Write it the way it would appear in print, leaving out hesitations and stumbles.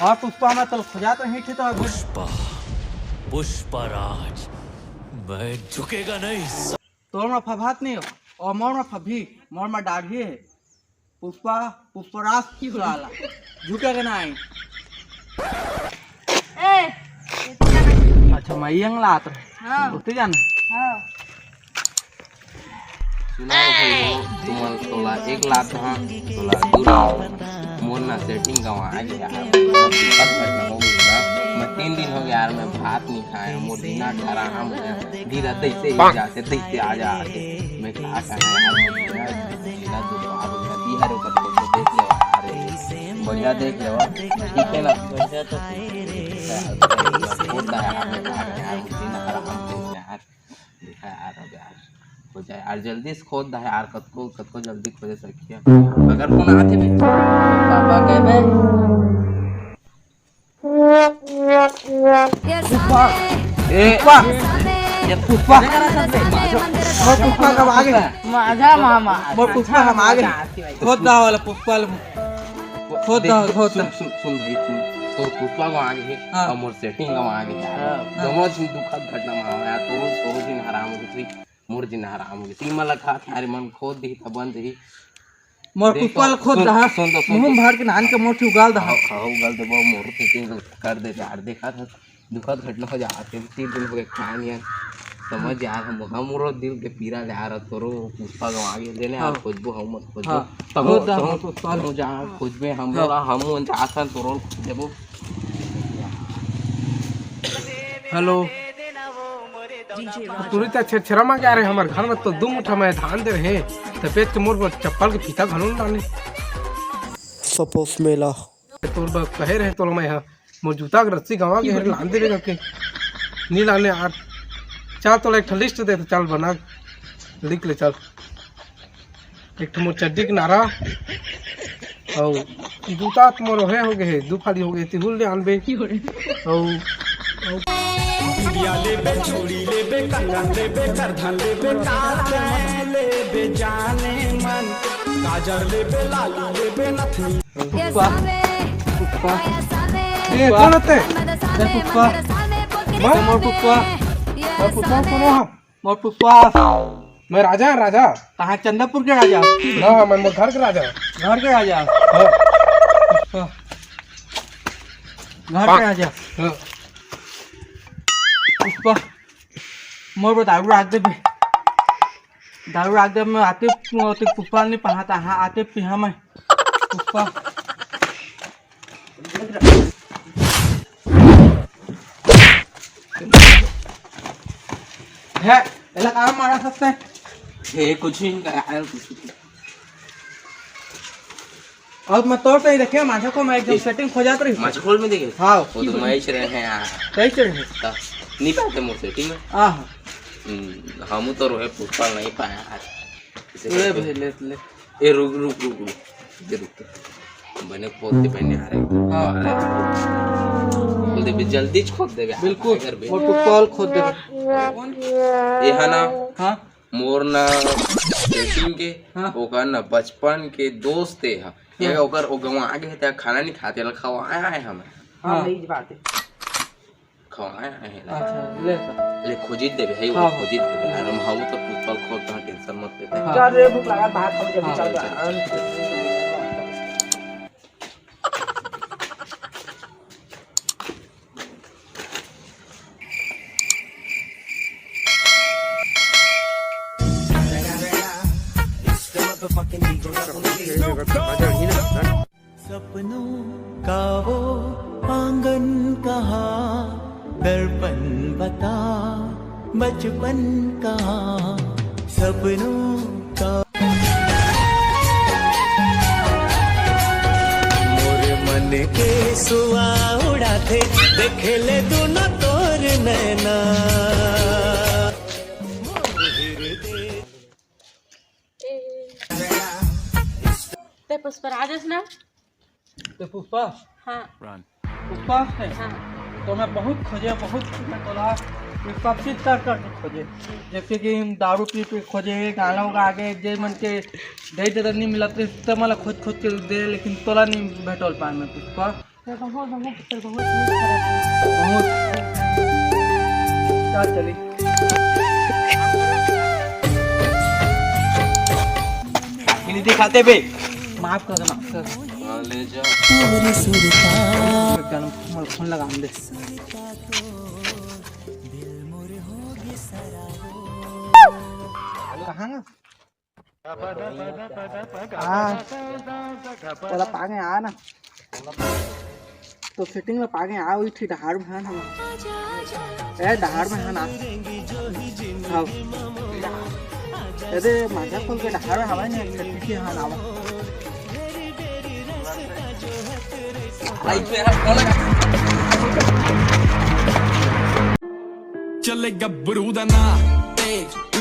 हाँ पुष्पा में तो खोजात रही थी तो पुष्पा पुष्पराज मैं झुकेगा नहीं। तोर में फभात नहीं हो और मोर में फभी मोर में दाढ़ी है। पुष्पा पुष्पराज की वाला झुकेगा नहीं। अच्छा मैं यंग लात हाँ उठते जाना। हाँ सुनाओ भाई हो तुम्हारा तोला 1 लाख हाँ तोला 2 लाख मोरना सेटिंग का वहाँ आ गया यार हो गया। मैं 3 दिन हो गया यार मैं भात नहीं खाया मोर बिना ठहरा हम धीरे दैसे ही जाते दैसे आ जा मैं कहा यार मेरा दोबारा हो गया बिहार ऊपर तो देख लो अरे बढ़िया देख लो ठीक है ना बढ़िया तो होता है यार बिना आराम यार देखा यार हो जाए यार जल्दी से खोद दे यार कतको जल्दी खोदे सकिए अगर फोन आते भी पापा कहबे पुष्पा ए ये पुष्पा मोर पुष्पा कब आ गया माझा मामा मोर पुष्पा हम आ गए खोद दा वाला पुष्पा खोद दा खोद सुन भाई सुन तो पुष्पा को आगे है और मोर सेटिंग का आगे यार दोनों दिन दुखद घटना में आया तो दिन हराम हो गई मोर दिन हराम हो गई सीमा लखा थारे मन खोद दी त बंद ही मोर पुष्पा खोद दा मुंह भर के नान के मोर उगाल दा उगाल दे मोर सेटिंग कर दे यार देखा था दुखद घटना हो जाते 3 दिन हो गए खाए नहीं समझ यार हम मोर दिल के पीरा ले आ रहा तोरो पुष्पा को आगे देने यार खोजबो हम मत खोजबो तब पुष्पा हो जा खोजबे हम आसान तोरो देबो। हेलो तुरंत छेछरा में क्या रहे हमारे घर में तो 2 मुठा में धान दे रहे तपेत के मोर पर चप्पल के फीता घालू डाले सपोस मेला तोर कहे रहे तोर मैं मोर जूता के रस्सी गवा के लान दे के नी लाने यार चल तो एक लिस्ट दे चल बना लिख ले चल एक मोर चड्डी के नारा और जूता मोर हो गए 2 फाड़ी हो गए तिहुल ले आनबे और लेबे छोड़ी लेबे कंगन लेबे करधन लेबे काजल लेबे जाने मन काजर लेबे लाली लेबे नथनी पुष्पा पुष्पा ये कौन होते पुष्पा मोर पुष्पा और पुष्पा कौन है मोर पुष्पा मैं राजा राजा कहाँ चंद्रपुर के राजा ना मैं मोर घर के राजा घर के राजा पुष्पा घर के राजा पुष्पा मोर दारू राख दे मैं आते पुष्पा नहीं पढ़ाता हाँ आते पिहा मैं पुष्पा है ऐसा काम मारा सकते हैं ये कुछ ही यार कुछ और मैं तोड़ पे ही रखे माछा को मैं एकदम सेटिंग हो जाती रही मचखोल में देखे हाँ वो तो मैच रहे हैं यार कैसे रहे नहीं पाते मोर सेटिंग में आह हम तो रोहे पुष्पा नहीं पाया यार ले ले ले ए रुक ये रुक बने खोद दे बने आ रहे हाँ खोल दे जल्दी खोद दे बिल्कुल और पुष्पा खोद दे ये है ना हाँ मोर ना सेटिंग के हाँ ओकर ना बचपन के दोस्त है ये ओकर ओ गवा आगे है खाना नहीं खाते ल खवाया है हमें हाँ यही बात है खवाया है अच्छा ले खोजित देबे है वो खोजित देबे यार हम तो पुष्पा खोद का टेंशन मत ले चल रे भूख लगा भात खा जल्दी चल सपनों का वो आंगन कहाँ दर्पण बता बचपन कहाँ सपनों का मोर मन के सुआ उड़ाते देखे ले दोनों तोर नैना ते पुष्पराज ना तो पुष्पा हाँ पुष्पा है हाँ तो मैं बहुत खोजे बहुत तोला पुष्पा चीज कर खोजे जैसे कि दारू पी खोजे गाना का आगे जे मन के दे नहीं मिलत तो मतलब खोज के दे लेकिन तोला नहीं भेटल पान में पुष्पा बहुत चल चली नहीं दिखाते बे माफ कर माफ कर ले जा फोन लगा दे कहाँ पहला पागे आ ना तो फिटिंग में पागे आ हुई थी डहाड़ में हम ए डहाड़ में ना हाँ अरे माझा खोल के डहाड़ में हवा नहीं खेती हाँ नावा चले गब्बरू दा ना तेज